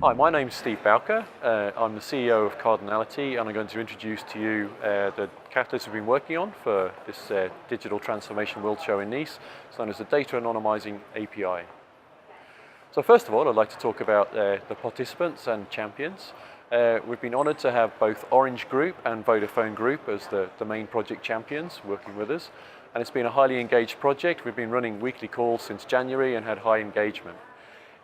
Hi, my name's Steve Bowker. I'm the CEO of Cardinality, and I'm going to introduce to you the catalyst we've been working on for this Digital Transformation World Show in Nice. It's known as the Data Anonymizing API. So first of all, I'd like to talk about the participants and champions. We've been honoured to have both Orange Group and Vodafone Group as the main project champions working with us. And it's been a highly engaged project. We've been running weekly calls since January and had high engagement.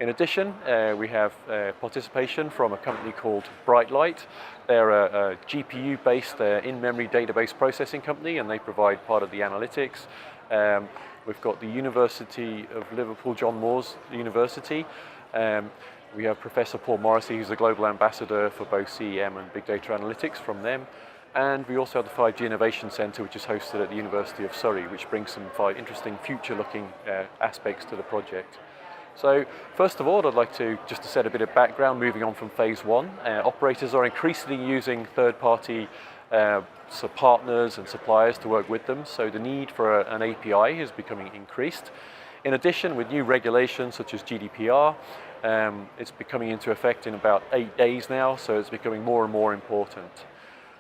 In addition, we have participation from a company called Brightlight. They're a GPU-based in-memory database processing company, and they provide part of the analytics. We've got the University of Liverpool, John Moores University. We have Professor Paul Morrissey, who's the global ambassador for both CEM and Big Data Analytics from them. And we also have the 5G Innovation Centre, which is hosted at the University of Surrey, which brings some interesting future-looking aspects to the project. So first of all, I'd like to just set a bit of background moving on from phase one. Operators are increasingly using third-party partners and suppliers to work with them, so the need for an API is becoming increased. In addition, with new regulations such as GDPR, it's becoming into effect in about 8 days now, so it's becoming more and more important.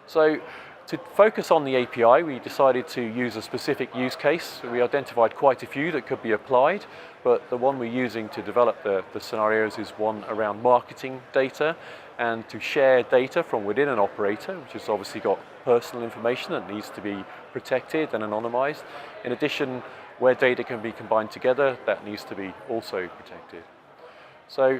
So to focus on the API, we decided to use a specific use case. We identified quite a few that could be applied, but the one we're using to develop the scenarios is one around marketing data and to share data from within an operator, which has obviously got personal information that needs to be protected and anonymized. In addition, where data can be combined together, that needs to be also protected. So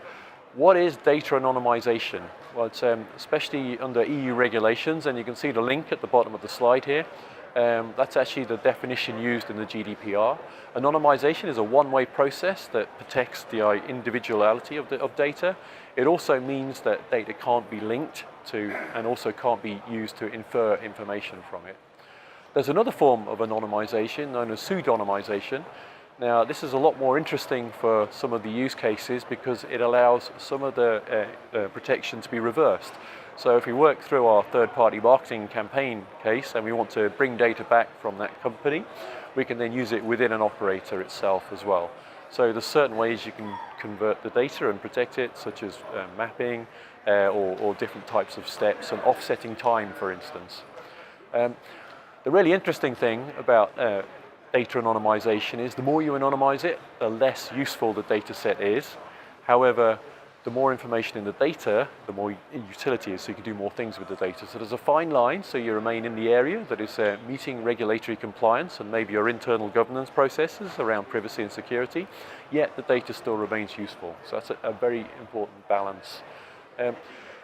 what is data anonymization? Well, it's especially under EU regulations, and you can see the link at the bottom of the slide here. That's actually the definition used in the GDPR. Anonymization is a one-way process that protects the individuality of data. It also means that data can't be linked to and also can't be used to infer information from it. There's another form of anonymization known as pseudonymization. Now, this is a lot more interesting for some of the use cases because it allows some of the protection to be reversed. So if we work through our third-party marketing campaign case and we want to bring data back from that company, we can then use it within an operator itself as well. So there's certain ways you can convert the data and protect it, such as mapping or different types of steps and offsetting time, for instance. The really interesting thing about data anonymization is the more you anonymize it, the less useful the data set is. However, the more information in the data, the more utility is, so you can do more things with the data. So there's a fine line, so you remain in the area that is meeting regulatory compliance and maybe your internal governance processes around privacy and security, yet the data still remains useful. So that's a very important balance.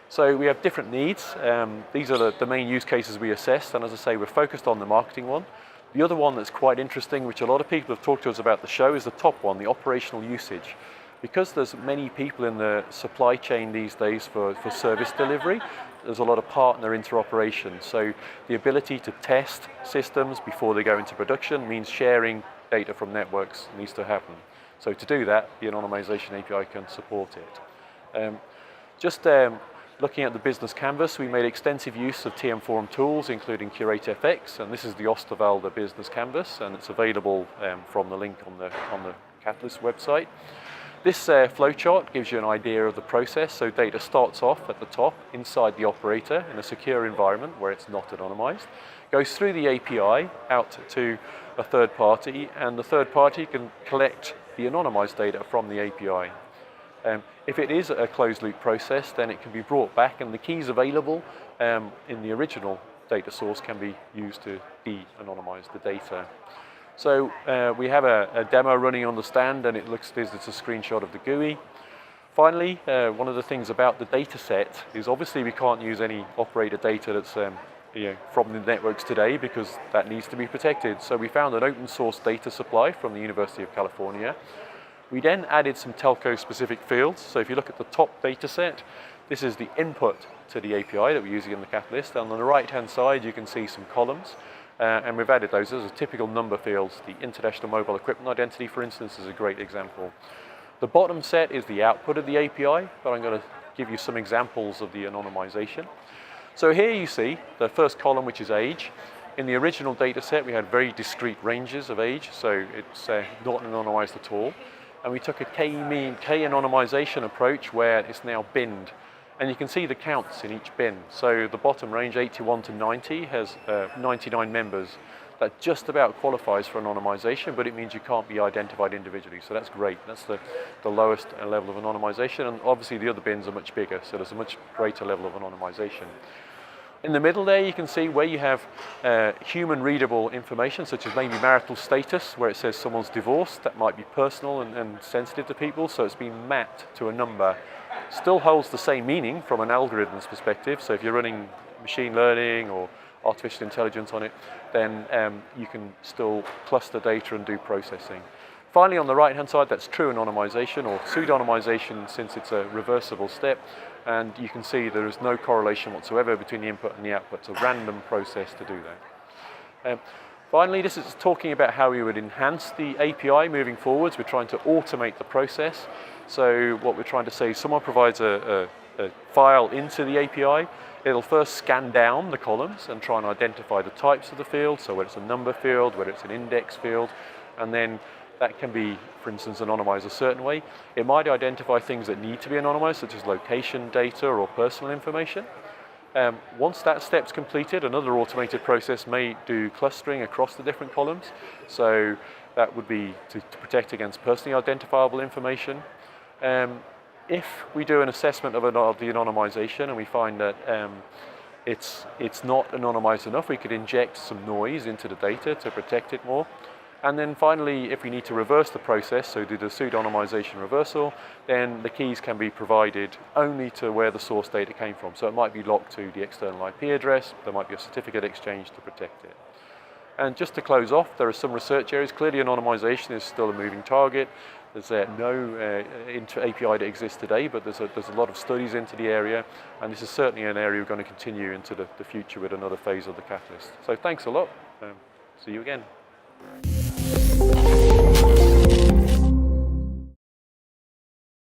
So we have different needs. These are the main use cases we assessed, and as I say, we're focused on the marketing one. The other one that's quite interesting, which a lot of people have talked to us about the show, is the top one, the operational usage. Because there's many people in the supply chain these days for service delivery, there's a lot of partner interoperation. So the ability to test systems before they go into production means sharing data from networks needs to happen. So to do that, the anonymization API can support it. Looking at the business canvas, we made extensive use of TM Forum tools, including CurateFX, and this is the Osterwalder business canvas, and it's available from the link on the Catalyst website. This flowchart gives you an idea of the process, so data starts off at the top, inside the operator, in a secure environment where it's not anonymized, goes through the API out to a third party, and the third party can collect the anonymized data from the API. If it is a closed-loop process, then it can be brought back, and the keys available in the original data source can be used to de-anonymize the data. So we have a demo running on the stand, and it's a screenshot of the GUI. Finally, one of the things about the data set is obviously we can't use any operator data that's from the networks today because that needs to be protected. So we found an open source data supply from the University of California. We then added some telco-specific fields. So if you look at the top data set, this is the input to the API that we're using in the Catalyst. And on the right-hand side, you can see some columns. And we've added those as a typical number fields. The International Mobile Equipment Identity, for instance, is a great example. The bottom set is the output of the API, but I'm going to give you some examples of the anonymization. So here you see the first column, which is age. In the original data set, we had very discrete ranges of age, so it's not anonymized at all. and we took a k-anonymization approach where it's now binned. And you can see the counts in each bin. So the bottom range, 81 to 90, has 99 members. That just about qualifies for anonymization, but it means you can't be identified individually. So that's great. That's the lowest level of anonymization. And obviously the other bins are much bigger, so there's a much greater level of anonymization. In the middle there, you can see where you have human readable information, such as maybe marital status, where it says someone's divorced. That might be personal and sensitive to people, so it's been mapped to a number. Still holds the same meaning from an algorithm's perspective. So if you're running machine learning or artificial intelligence on it, then you can still cluster data and do processing. Finally, on the right-hand side, that's true anonymization or pseudonymization, since it's a reversible step. And you can see there is no correlation whatsoever between the input and the output. It's a random process to do that. Finally, this is talking about how we would enhance the API moving forwards. We're trying to automate the process. So what we're trying to say, someone provides a file into the API, it'll first scan down the columns and try and identify the types of the field, so whether it's a number field, whether it's an index field, and then that can be, for instance, anonymized a certain way. It might identify things that need to be anonymized, such as location data or personal information. Once that step's completed, another automated process may do clustering across the different columns. So that would be to protect against personally identifiable information. If we do an assessment of the anonymization and we find that it's not anonymized enough, we could inject some noise into the data to protect it more. And then finally, if we need to reverse the process, so do the pseudonymization reversal, then the keys can be provided only to where the source data came from. So it might be locked to the external IP address, there might be a certificate exchange to protect it. And just to close off, there are some research areas. Clearly anonymization is still a moving target. There's no API that exists today, but there's a lot of studies into the area, and this is certainly an area we're going to continue into the future with another phase of the catalyst. So thanks a lot. See you again.